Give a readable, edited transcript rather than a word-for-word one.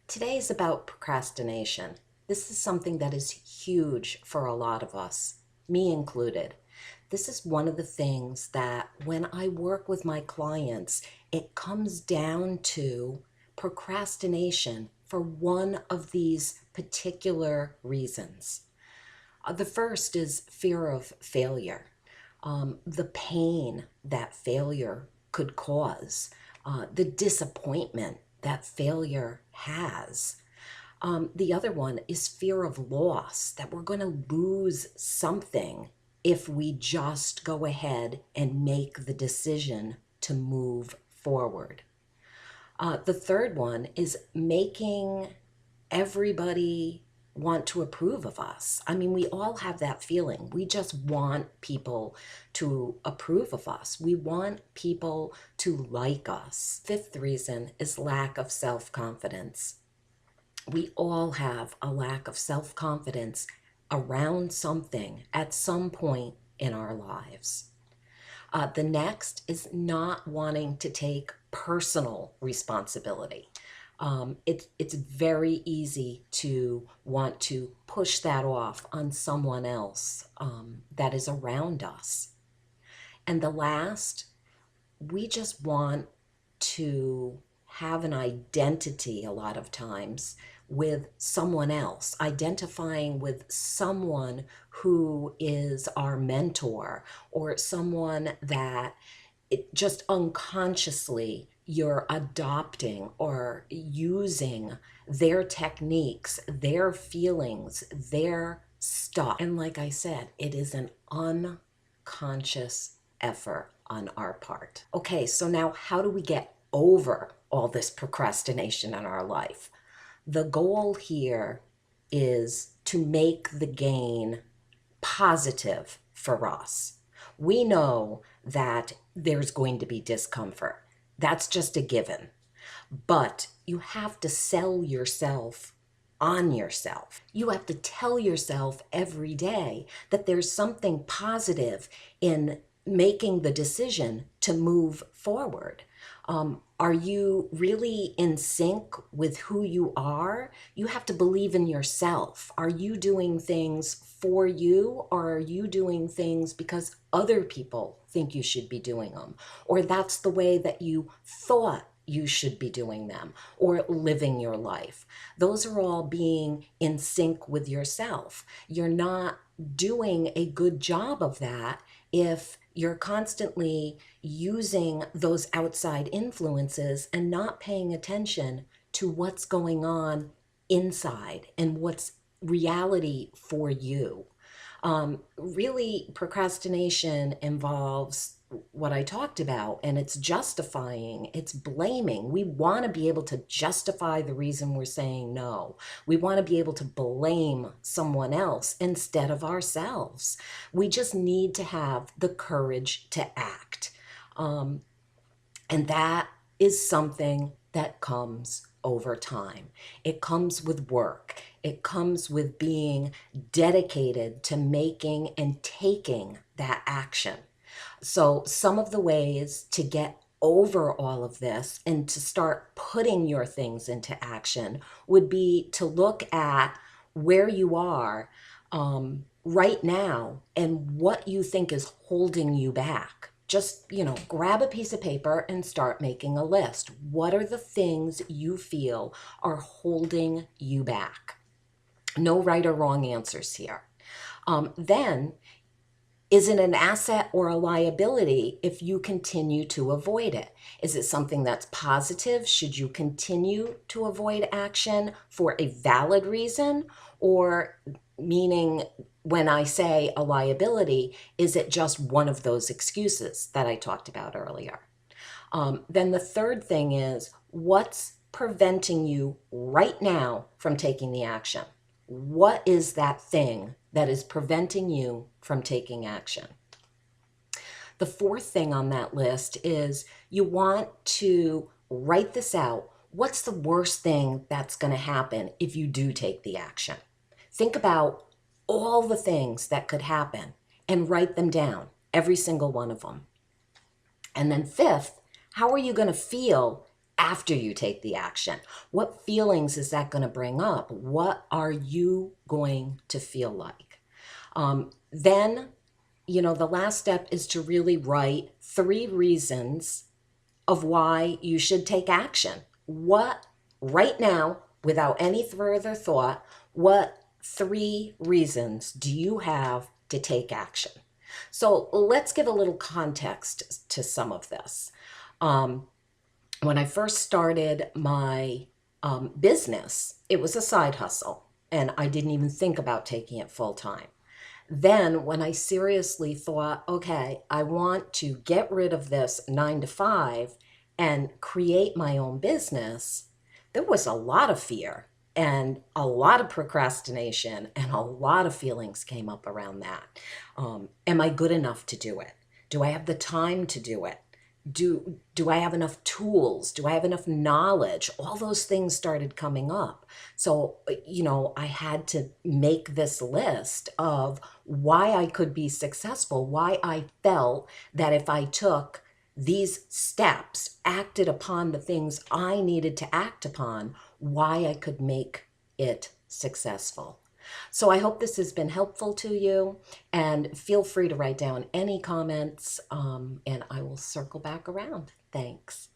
Today is about procrastination. This is something that is huge for a lot of us, me included. This is one of the things that when I work with my clients, it comes down to procrastination for one of these particular reasons. The first is fear of failure, the pain that failure could cause, the disappointment that failure has. The other one is fear of loss, that we're going to lose something if we just go ahead and make the decision to move forward. The third one is making everybody want to approve of us. I mean, we all have that feeling. We just want people to approve of us. We want people to like us. Fifth reason is lack of self-confidence. We all have a lack of self-confidence around something at some point in our lives. The next is not wanting to take personal responsibility. It's very easy to want to push that off on someone else that is around us. And the last, we just want to have an identity a lot of times with someone else, identifying with someone who is our mentor or someone that it just unconsciously you're adopting or using their techniques, their feelings, their stuff. And like I said, it is an unconscious effort on our part. Okay, so now how do we get over all this procrastination in our life? The goal here is to make the gain positive for us. We know that there's going to be discomfort. That's just a given. But you have to sell yourself on yourself. You have to tell yourself every day that there's something positive in making the decision to move forward. Are you really in sync with who you are? You have to believe in yourself. Are you doing things for you, or are you doing things because other people think you should be doing them? Or that's the way that you thought you should be doing them or living your life. Those are all being in sync with yourself. You're not doing a good job of that if you're constantly using those outside influences and not paying attention to what's going on inside and what's reality for you. Really, procrastination involves what I talked about, and it's justifying, it's blaming. We want to be able to justify the reason we're saying no. We want to be able to blame someone else instead of ourselves. We just need to have the courage to act. And that is something that comes over time. It comes with work. It comes with being dedicated to making and taking that action. So some of the ways to get over all of this and to start putting your things into action would be to look at where you are right now and what you think is holding you back. Just, grab a piece of paper and start making a list. What are the things you feel are holding you back? No right or wrong answers here. Then, is it an asset or a liability if you continue to avoid it? Is it something that's positive? Should you continue to avoid action for a valid reason? Or meaning, when I say a liability, is it just one of those excuses that I talked about earlier? Then the third thing is, what's preventing you right now from taking the action? What is that thing that is preventing you from taking action? The fourth thing on that list is you want to write this out. What's the worst thing that's going to happen if you do take the action? Think about all the things that could happen and write them down, every single one of them. And then fifth, how are you going to feel after you take the action? What feelings is that going to bring up? What are you going to feel like? Then, the last step is to really write 3 reasons of why you should take action. What, right now, without any further thought, what 3 reasons do you have to take action? So let's give a little context to some of this. When I first started my business, it was a side hustle, and I didn't even think about taking it full time. Then, when I seriously thought, okay, I want to get rid of this 9 to 5 and create my own business, there was a lot of fear and a lot of procrastination, and a lot of feelings came up around that. Am I good enough to do it? Do I have the time to do it? Do I have enough tools? Do I have enough knowledge? All those things started coming up. So, I had to make this list of why I could be successful, why I felt that if I took these steps, acted upon the things I needed to act upon, why I could make it successful. So I hope this has been helpful to you, and feel free to write down any comments, and I will circle back around. Thanks.